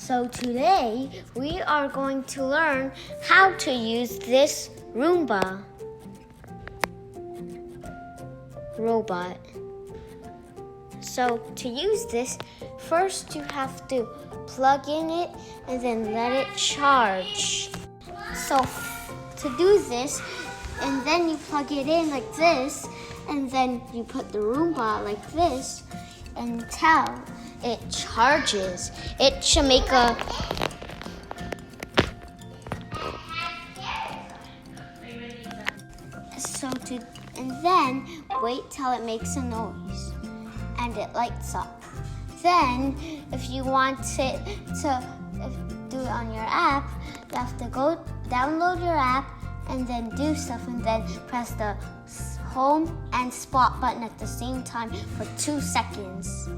So today we are going to learn how to use this Roomba robot. So to use this, first you have to plug in it and then let it charge. So to do this, and then you plug it in like this, and then you put the Roomba like this until it charges. It should make a and then wait till it makes a noise and it lights up. Then if you want it to do it on your app, you have to go download your app and then do stuff, and then press the home and spot button at the same time for 2 seconds.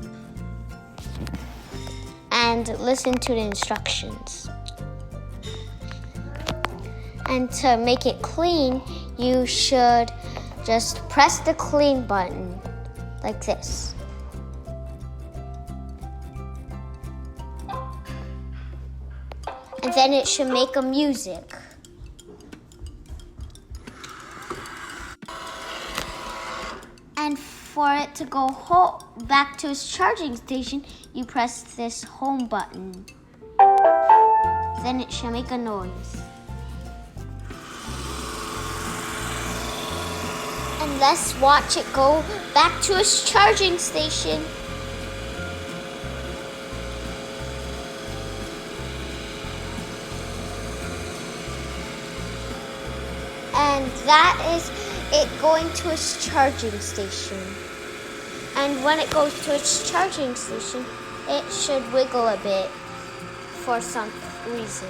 And listen to the instructions. And to make it clean, you should just press the clean button like this. And then it should make a music. And for it to go back to its charging station, you press this home button. Then it should make a noise. And let's watch it go back to its charging station. And that is it going to its charging station. And when it goes to its charging station, it should wiggle a bit for some reason.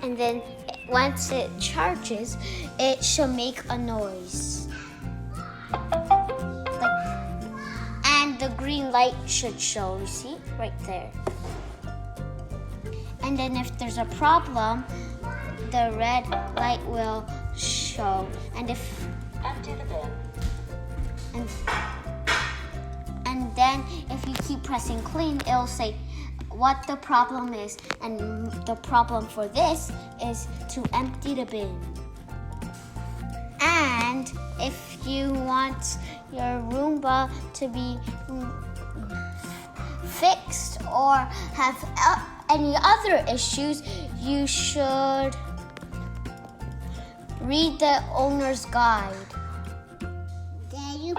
And then once it charges, it should make a noise. And the green light should show, you see, right there. And then if there's a problem, the red light will show. And if empty the bin. And then if you keep pressing clean, it'll say what the problem is. And the problem for this is to empty the bin. And if you want your Roomba to be fixed or have any other issues, you should read the owner's guide. There you